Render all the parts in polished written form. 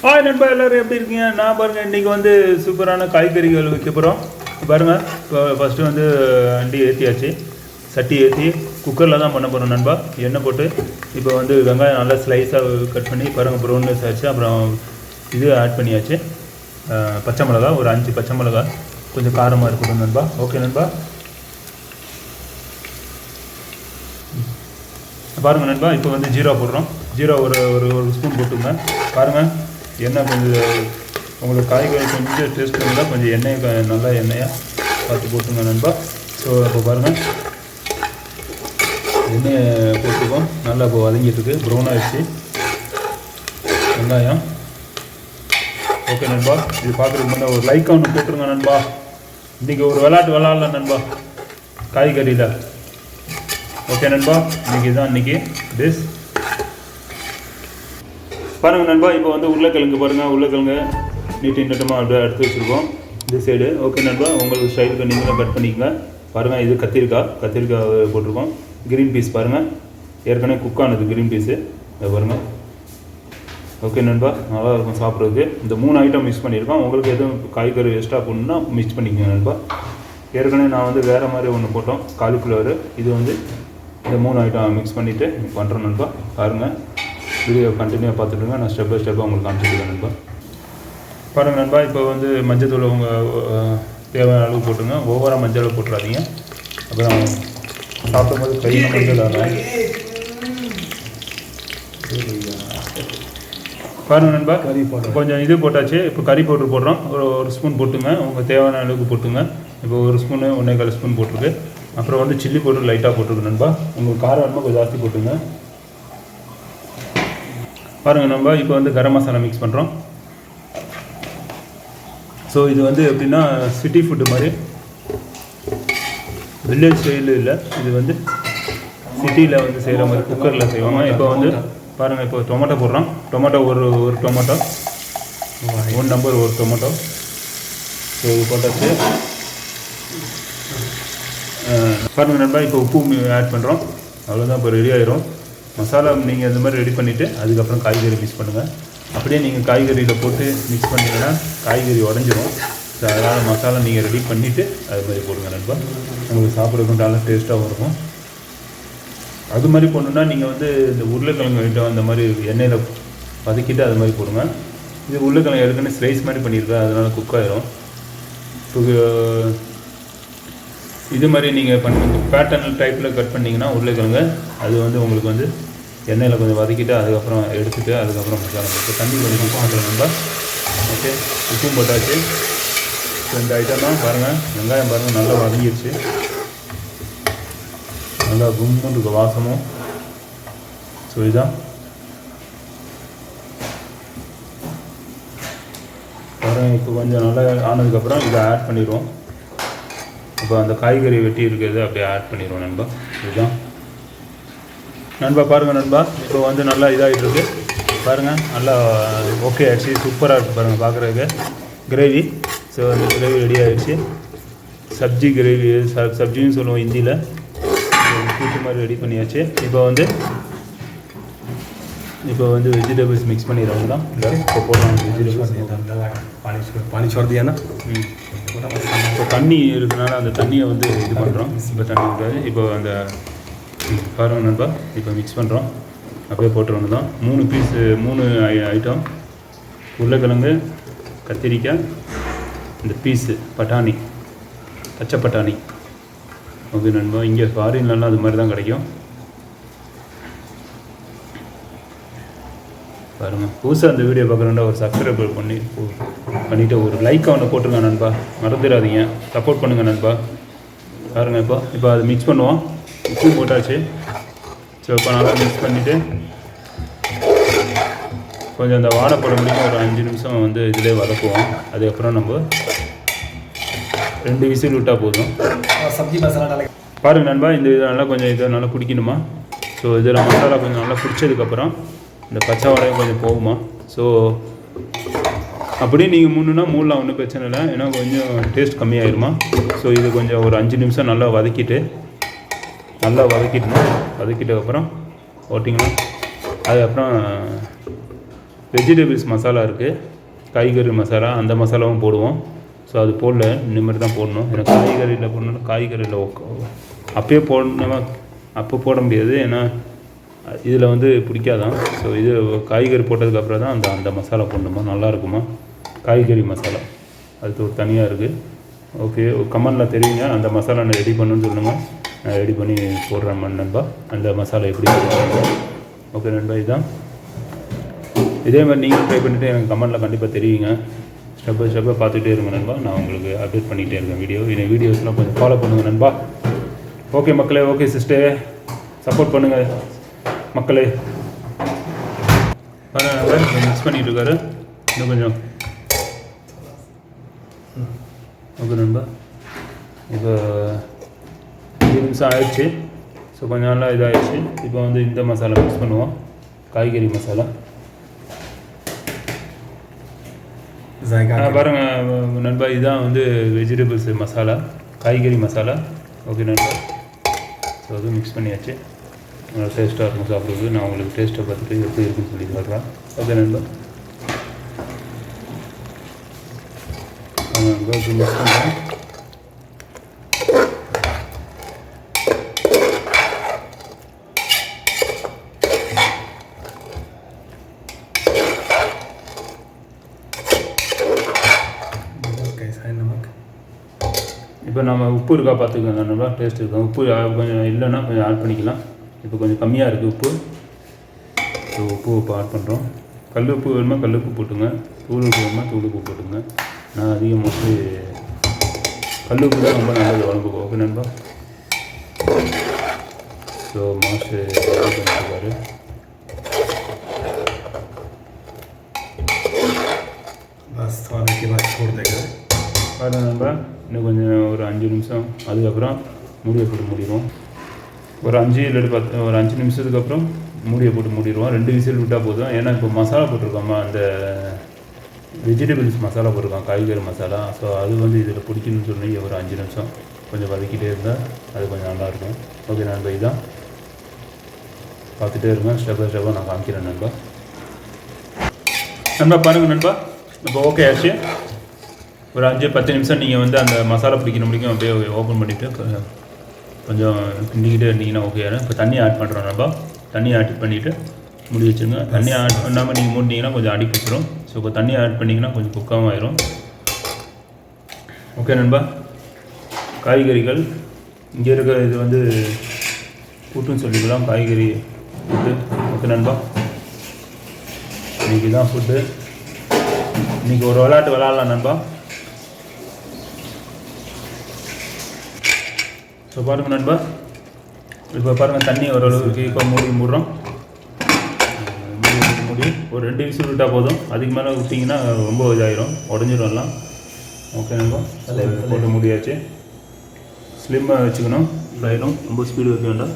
Hi நண்பா, எல்லோரும் எப்படி இருக்கீங்க? நான் பாருங்கள் இன்றைக்கி வந்து சூப்பரான காய்கறிகள் வைக்க போகிறோம். பாருங்கள், இப்போ ஃபஸ்ட்டு வந்து வண்டி ஏற்றியாச்சு. சட்டி ஏற்றி குக்கரில் தான் பண்ண போகிறோம் நண்பா. எண்ணெய் போட்டு இப்போ வந்து வெங்காயம் நல்லா ஸ்லைஸாக கட் பண்ணி பாருங்கள் ப்ரௌன்னஸ் ஆச்சு. அப்புறம் இது ஆட் பண்ணியாச்சு. பச்சை மிளகா ஒரு 5 பச்சை மிளகா, கொஞ்சம் காரமாக இருக்கணும் நண்பா. ஓகே நண்பா, பாருங்கள் நண்பா. இப்போ வந்து ஜீரா போடுறோம். ஜீரா ஒரு ஸ்பூன் போட்டுங்க. பாருங்கள், எண்ணெய் கொஞ்சம் உங்களுக்கு காய்கறி கொஞ்சம் டேஸ்ட் இருந்தால் கொஞ்சம் எண்ணெயை நல்லா எண்ணெயாக பார்த்து போட்டுங்க நண்பா. ஸோ இப்போ பாருங்கள், எண்ணெயை போட்டுருக்கோம். நல்லா இப்போ வதங்கிட்டுருக்கு, ப்ரௌன் ஆகிடுச்சு வெங்காயம். ஓகே நண்பா, இது பார்க்குறதுக்கு முன்னாடி ஒரு லைக் ஒன்று போட்டுருங்க நண்பா. இன்றைக்கி ஒரு விளாட்லாம் நண்பா காய்கறியில். ஓகே நண்பா, இன்றைக்கி டிஷ் பாருங்கள் நண்பா. இப்போ வந்து உருளைக்கிழங்கு பாருங்கள், உருளைக்கிழங்கு நீட்டமாக அப்படியே எடுத்து வச்சுருக்கோம் இந்த சைடு. ஓகே நண்பா, உங்களுக்கு ஸ்டைலுக்கு நீங்களும் கட் பண்ணிக்கங்க. பாருங்கள், இது கத்திரிக்காய் போட்டிருக்கோம். க்ரீன் பீஸ் பாருங்கள், ஏற்கனவே குக் ஆனது க்ரீன் பீஸு, அதை பாருங்கள். ஓகே நண்பா, நல்லா இருக்கும் சாப்பிட்றதுக்கு. இந்த 3 ஐட்டம் மிக்ஸ் பண்ணியிருக்கோம். உங்களுக்கு எதுவும் காய்கறி எக்ஸ்ட்ரா போடணுன்னா மிக்ஸ் பண்ணிக்கோங்க நண்பா. ஏற்கனவே நான் வந்து வேறு மாதிரி ஒன்று போட்டோம், காலிஃப்ளவர். இது வந்து இந்த 3 ஐட்டம் மிக்ஸ் பண்ணிவிட்டு பண்ணுறோம் நண்பா. பாருங்கள், வீடியோ கண்டினியூவாக பார்த்துட்டுங்க. நான் ஸ்டெப் பை ஸ்டெப்பாக உங்களுக்கு காமிச்சிருக்கேன் நண்பா. பாருங்கள் நண்பா, இப்போ வந்து மஞ்சள் உங்கள் தேவையான அளவு போட்டுங்க. ஓவராக மஞ்சள் போட்டுறாதீங்க, அப்புறம் சாப்பிடும்போது கையில் மஞ்சள் ஆகும். பாருங்கள் நண்பா, கறி போட்டு கொஞ்சம் இது போட்டாச்சு. இப்போ கறி பவுடர் போடுறோம். ஒரு ஸ்பூன் போட்டுங்க, உங்கள் தேவையான அளவுக்கு போட்டுங்க. இப்போ 1 ஸ்பூனு 1.25 ஸ்பூன் போட்டிருக்கு. அப்புறம் வந்து சில்லி பவுடர் லைட்டாக போட்டுருக்கு நண்பா. உங்களுக்கு காரம் வேணுமா கொஞ்சம் ஜாஸ்தி போட்டுங்க. பாருங்கள் நண்பா, இப்போ வந்து கரம் மசாலா மிக்ஸ் பண்ணுறோம். ஸோ இது வந்து எப்படின்னா சிட்டி ஃபுட்டு மாதிரி, வில்லேஜ் ஸ்டைலு இல்லை. இது வந்து சிட்டியில் வந்து செய்கிற மாதிரி குக்கரில் செய்வாங்க. இப்போ வந்து பாருங்கள், இப்போ டொமேட்டோ போடுறோம். டொமேட்டோ ஒரு டொமேட்டோ, 1 நம்பர் ஒரு டொமேட்டோ. ஸோ இது போட்டாச்சு. பாருங்கள் நண்பா, இப்போ உப்பு ஆட் பண்ணுறோம். அவ்வளோதான், இப்போ ரெடி ஆயிரும் மசாலா. நீங்கள் இந்த மாதிரி ரெடி பண்ணிவிட்டு அதுக்கப்புறம் காய்கறி மிக்ஸ் பண்ணுங்கள். அப்படியே நீங்கள் காய்கறியில் போட்டு மிக்ஸ் பண்ணிங்கன்னா காய்கறி உடஞ்சிரும். ஸோ அதனால் மசாலா நீங்கள் ரெடி பண்ணிவிட்டு அது மாதிரி போடுங்க நண்பா. உங்களுக்கு சாப்பிட்றதுக்கு நல்லா டேஸ்ட்டாகவும் இருக்கும். அது மாதிரி போடணுன்னா நீங்கள் வந்து இந்த உருளைக்கிழங்கு ஐட்டம் அந்த மாதிரி எண்ணெயில் வதக்கிட்டு அது மாதிரி போடுங்க. இது உருளைக்கிழங்கு எடுக்கணும் ஸ்லைஸ் மாதிரி பண்ணியிருக்கேன், அதனால் குக் ஆயிரும். இப்போ இது மாதிரி நீங்கள் பேட்டர்ன் டைப்பில் கட் பண்ணிங்கன்னா உருளைக்கிழங்கு அது வந்து உங்களுக்கு வந்து எண்ணெயில் கொஞ்சம் வதக்கிட்டு அதுக்கப்புறம் எடுத்துகிட்டு அதுக்கப்புறம் மசாலா போட்டு தண்ணி கொஞ்சம் மிக்ஸ் பண்ணுறோம்னா. ஓகே, உப்பும் போட்டாச்சு. இந்த ஐட்டம் தான் பாருங்கள். வெங்காயம் பாருங்கள் நல்லா வதங்கிடுச்சு, நல்லா கும்முன்னு இருக்க வாசமும். ஸோ இதுதான் பாருங்கள். இப்போ கொஞ்சம் நல்லா ஆனதுக்கப்புறம் இதை ஆட் பண்ணிடுவோம். இப்போ அந்த காய்கறி வெட்டி இருக்கிறது அப்படியே ஆட் பண்ணிடுவோம் நண்பா. இதுதான் நண்பா. பாருங்கள் நண்பா, இப்போ வந்து நல்லா இதாகிட்டு இருக்கு பாருங்கள். நல்லா ஓகே ஆகிடுச்சு, சூப்பராக இருக்குது பாருங்கள் பார்க்குறதுக்கு. கிரேவி, ஸோ அந்த கிரேவி ரெடி ஆகிடுச்சு. சப்ஜி கிரேவி, சப்ஜின்னு சொல்லுவோம் ஹிந்தியில். கூட்டு மாதிரி ரெடி பண்ணியாச்சு. இப்போ வந்து வெஜிடபிள்ஸ் மிக்ஸ் பண்ணிடுறாங்க தான். இல்லை இப்போ போடுறாங்க வெஜிடபிள்ஸ். பானி சோர்தியானா இப்போ தண்ணி இருக்கிறனால அந்த தண்ணியை வந்து இது பண்ணுறோம். இப்போ தண்ணி விட்டாது. இப்போ அந்த பாருங்கள் நண்பா, இப்போ மிக்ஸ் பண்ணுறோம். அப்படியே போட்டுருவோம் தான். 3 ஐட்டம், உருளைக்கிழங்கு, கத்திரிக்காய், இந்த பீஸு பட்டாணி, பச்சை பட்டாணி. ஓகே நண்பா, இங்கே ஃபாரின்லலாம் அது மாதிரி தான் கிடைக்கும். பாருங்கள், புதுசாக அந்த வீடியோ பார்க்குறேன்டா ஒரு சப்ஸ்கிரைப் பண்ணிவிட்டு ஒரு லைக் ஒன்று போட்டுருங்க நண்பா, மறந்துடாதீங்க. சப்போர்ட் பண்ணுங்கள் நண்பா. பாருங்கள், இப்போ அது மிக்ஸ் பண்ணுவோம். உப்பு போட்டாச்சு. ஸோ இப்போ நல்லா மிக்ஸ் பண்ணிவிட்டு கொஞ்சம் அந்த வாழைப்பழம் முடிக்கும் ஒரு 5 நிமிஷம் வந்து இதிலே வதக்குவோம். அதுக்கப்புறம் நம்ம 2 விசில் விட்டால் போதும். சப்ஜி மசாலா பாருங்கள் நண்பா, இந்த இதை நல்லா கொஞ்சம் இதை நல்லா குடிக்கணுமா. ஸோ இதில் மசாலா கொஞ்சம் நல்லா பிடிச்சதுக்கப்புறம் இந்த பச்சை வாழையும் கொஞ்சம் போகுமா. ஸோ அப்படியே நீங்கள் மூடலாம், ஒன்றும் பிரச்சனை இல்லை. ஏன்னா கொஞ்சம் டேஸ்ட் கம்மியாயிருமா. ஸோ இது கொஞ்சம் ஒரு 5 நிமிஷம் நல்லா வதக்கிட்டணும். வதக்கிட்டதுக்கப்புறம் ஓட்டிங்கன்னா அதுக்கப்புறம் வெஜிடபிள்ஸ் மசாலா இருக்குது, காய்கறி மசாலா, அந்த மசாலாவும் போடுவோம். ஸோ அது போடல, இனிமேல் தான் போடணும். எனக்கு காய்கறியில் போடணும், காய்கறியில் அப்பயே போடணுமா, அப்போ போட முடியாது, ஏன்னா இதில் வந்து பிடிக்காதான். ஸோ இது காய்கறி போட்டதுக்கப்புறம் தான் அந்த மசாலா போடணுமா, நல்லா இருக்குமா காய்கறி மசாலா, அது ஒரு தனியாக இருக்குது. ஓகே, கமெண்டில் தெரியுங்க, அந்த மசாலா நான் ரெடி பண்ணுன்னு சொல்லுங்கள், நான் ரெடி பண்ணி போடுறேன் நண்பா. அந்த மசாலா எப்படி போடுறாங்க. ஓகே நண்பா, இதுதான். இதே மாதிரி நீங்களும் ட்ரை பண்ணிவிட்டு எனக்கு கமெண்டில் கண்டிப்பாக தெரியுங்க. ஸ்டெப் பை ஸ்டெப்பாக பார்த்துட்டே இருங்க நண்பா, நான் உங்களுக்கு அப்டேட் பண்ணிகிட்டே இருக்கேன். இந்த வீடியோஸ்லாம் கொஞ்சம் ஃபாலோ பண்ணுங்கள் நண்பா. ஓகே மக்களே, ஓகே சிஸ்டர், சப்போர்ட் பண்ணுங்கள் மக்களே. மிக்ஸ் பண்ணிகிட்டு இருக்காரு இன்னும் கொஞ்சம். ஓகே நண்பா, இப்போ 2 நிமிஷம் ஆயிடுச்சு. ஸோ கொஞ்சம் நல்லா இதாகிடுச்சு. இப்போ வந்து இந்த மசாலா மிக்ஸ் பண்ணுவோம், காய்கறி மசாலா. பாருங்கள் நண்பா, இதுதான் வந்து வெஜிடபிள்ஸ் மசாலா, காய்கறி மசாலா. ஓகே நண்பா, ஸோ அதுவும் மிக்ஸ் பண்ணியாச்சு. நல்லா டேஸ்ட்டாக இருக்கும் சாப்பிட்றது. நான் உங்களுக்கு டேஸ்ட்டை பார்த்துட்டு எப்படி இருக்குன்னு சொல்லி சொல்கிறேன். ஓகே நண்பா, மிக்ஸ் பண்ணுறேன். இப்போ நம்ம உப்பு இருக்கா பார்த்துக்கோங்க நண்பா, டேஸ்ட் இருக்கா, உப்பு கொஞ்சம் இல்லைன்னா கொஞ்சம் ஆட் பண்ணிக்கலாம். இப்போ கொஞ்சம் கம்மியாக இருக்குது உப்பு. ஸோ உப்பு ஆட் பண்ணுறோம். கல் உப்பு வேணுமா கல் உப்பு போட்டுங்க, தூள் உப்பு வேணுமா தூள் உப்பு போட்டுங்க. நான் அதிகம் மோஸ்ட்லி கல் உப்பு தான் ரொம்ப நல்லது உடம்புக்கு. ஓகே நண்பா, ஸோ மாஸ்டர் பண்ணிட்டுருக்காரு. பாருங்கள் நண்பா, இன்னும் கொஞ்சம் ஒரு 5 நிமிஷம், அதுக்கப்புறம் மூடியை போட்டு மூடிடுவோம். ஒரு 5 இல்லாட்டி 10, ஒரு 5 நிமிஷத்துக்கு அப்புறம் மூடியை போட்டு மூடிடுவோம். 2 விசில் விட்டால் போதும். ஏன்னா இப்போ மசாலா போட்டிருக்கோமா, அந்த வெஜிடபிள்ஸ் மசாலா போட்டிருக்கோம், காய்கறி மசாலா. ஸோ அது வந்து இதில் பிடிக்கணும்னு சொல்லி ஒரு 5 நிமிஷம் கொஞ்சம் வதக்கிட்டே இருந்தால் அது கொஞ்சம் நல்லாயிருக்கும். ஓகே நண்பா, இதுதான் பார்த்துட்டே இருக்கேன், ஸ்டெப் பை ஸ்டெப்பாக நான் காமிக்கிறேன் நண்பா. நண்பா பாருங்கள் நண்பா, இப்போ ஓகே ஆச்சு. ஒரு 5-10 நிமிஷம் நீங்கள் வந்து அந்த மசாலா பிடிக்கும் அப்படியே ஓப்பன் பண்ணிவிட்டு கொஞ்சம் கிண்டிக்கிட்டே இருந்தீங்கன்னா ஓகே. இப்போ தண்ணி ஆட் பண்ணுறோம் நண்பா. தண்ணி ஆட் பண்ணிவிட்டு மூடி வச்சுருங்க. தண்ணி ஆட் பண்ணாமல் நீங்கள் மூடினீங்கன்னா கொஞ்சம் அடி பிடிச்சிரும். ஸோ இப்போ தண்ணி ஆட் பண்ணிங்கன்னா கொஞ்சம் குக்காகவும் ஆயிரும். ஓகே நண்பா, காய்கறிகள் இங்கே இருக்கிற இது வந்து கூட்டுன்னு சொல்லிக்கலாம், காய்கறி ஃபுட்டு. ஓகே நண்பா, இன்றைக்கி தான் ஃபுட்டு. இன்றைக்கி ஒரு விளையாட்டு விளையாடலாம் நண்பா. ஸோ பாருங்கள் நண்பா, இப்போ பாருங்கள் தண்ணி ஓரளவுக்கு இப்போ மூடுறோம். மூடி ஒரு 2 விசில் விட்டால் போதும். அதுக்கு மேலே விட்டிங்கன்னா ரொம்ப இதாயிரும், உடஞ்சிரும் எல்லாம். ஓகே நண்பா, போட்டு முடியாச்சு. ஸ்லிம்மாக வச்சுக்கணும், ஃப்ளைடும் ரொம்ப ஸ்பீடு வைக்க வேண்டாம்,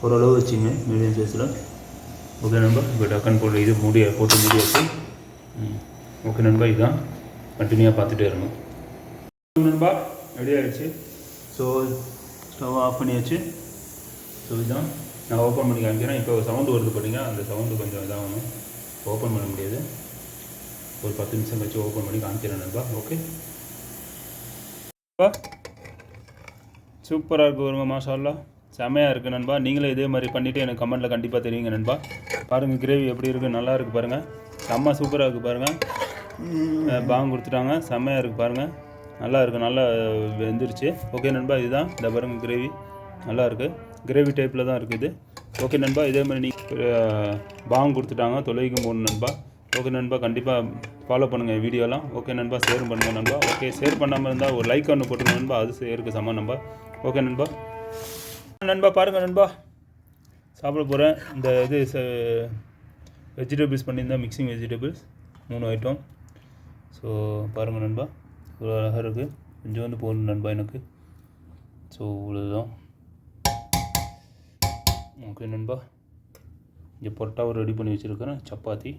ஓரளவு வச்சுங்க மீடியம் சைஸில். ஓகே நண்பா, இப்போ டக்குன்னு போட்டு இது போட்டு முடியாச்சு. ஓகே நண்பா, இதுதான் கண்டினியூவாக பார்த்துட்டே இருங்க நண்பா. ரெடி ஆகிடுச்சு. ஸோ ஸ்டவ் ஆஃப் பண்ணியாச்சு. ஸோ இதுதான் நான் ஓப்பன் பண்ணி காமிக்கிறேன். இப்போ சவுண்டு வருது பார்த்தீங்கன்னா, அந்த சவுண்டு கொஞ்சம் இதாகணும், ஓப்பன் பண்ண முடியாது. ஒரு 10 நிமிஷம் கழிச்சு ஓப்பன் பண்ணி காமிக்கிறேன் நண்பா. ஓகே, சூப்பராக இருக்குது வருங்க, மாஷா அல்லாஹ், செமையாக இருக்குது நண்பா. நீங்களே இதே மாதிரி பண்ணிவிட்டு எனக்கு கமெண்ட்டில் கண்டிப்பாக தெரியுங்க நண்பா. பாருங்கள் கிரேவி எப்படி இருக்குது, நல்லா இருக்குது பாருங்கள், செம்ம சூப்பராக இருக்குது பாருங்கள். பாங்கு கொடுத்துட்டாங்க, செம்மையாக இருக்குது பாருங்கள், நல்லா இருக்குது, நல்லா வெந்துருச்சு. ஓகே நண்பா, இதுதான் இந்த பாருங்கள் கிரேவி, நல்லா இருக்குது, கிரேவி டைப்பில் தான் இருக்குது இது. ஓகே நண்பா, இதே மாதிரி நீங்கள் பாங்கு கொடுத்துட்டாங்க, தொலைக்கும் போகணும் நண்பா. ஓகே நண்பா, கண்டிப்பாக ஃபாலோ பண்ணுங்கள் வீடியோலாம். ஓகே நண்பா, ஷேர் பண்ணுங்கள் நண்பா. ஓகே, ஷேர் பண்ணாமல் இருந்தால் ஒரு லைக் ஒன்று போட்டுருங்க நண்பா, அது ஷேருக்கு சமம் நண்பா. ஓகே நண்பா. நண்பா பாருங்கள் நண்பா, சாப்பிட போகிறேன். இந்த இது வெஜிடபிள்ஸ் பண்ணியிருந்தேன், மிக்சிங் வெஜிடபிள்ஸ் 3 ஐட்டம். ஸோ பாருங்கள் நண்பா, ஒரு அழகாக இருக்குது, கொஞ்சம் வந்து போகணும் நண்பா எனக்கு. ஸோ இவ்வளோதான். ஓகே நண்பா, இங்கே பொரோட்டாவை ரெடி பண்ணி வச்சுருக்கிறேன், சப்பாத்தி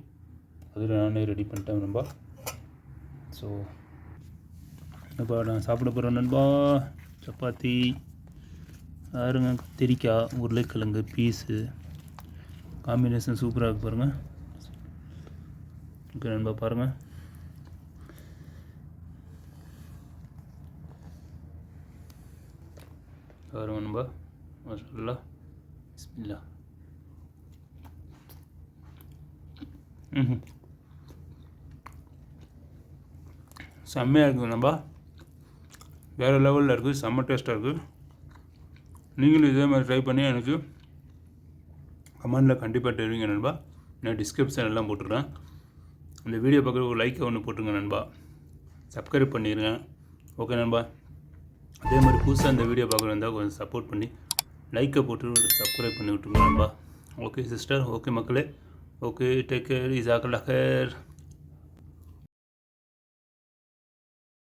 அதில் நானே ரெடி பண்ணிட்டேன் நண்பா. ஸோ இப்போ நான் சாப்பிட போகிறேன் நண்பா. சப்பாத்தி பாருங்க, கத்திரிக்காய், உருளைக்கிழங்கு பீஸு, காம்பினேஷன் சூப்பராக இருக்குது பாருங்கள். ஓகே நண்பா பாருங்கள். பாருங்க நண்பா, மாஷா பிஸ்மில்லா. செம்மையாக இருக்குது நண்பா, வேறு லெவலில் இருக்குது, செம்ம டேஸ்ட்டாக இருக்குது. நீங்களும் இதே மாதிரி ட்ரை பண்ணி எனக்கு கமெண்டில் கண்டிப்பாக தெரிவிங்க நண்பா. நான் டிஸ்கிரிப்ஷன் எல்லாம் போட்டுடுறேன். இந்த வீடியோ பார்க்குற ஒரு லைக்கை ஒன்று போட்டுருங்க நண்பா, சப்ஸ்கிரைப் பண்ணிடுங்க. ஓகே நண்பா, அதே மாதிரி புதுசாக இந்த வீடியோ பார்க்குறது இருந்தால் கொஞ்சம் சப்போர்ட் பண்ணி லைக்கை போட்டு சப்ஸ்கிரைப் பண்ணி விட்டுருங்க நண்பா. ஓகே சிஸ்டர், ஓகே மக்களே, ஓகே டேக் கேர், இசாக்கல் அகர்.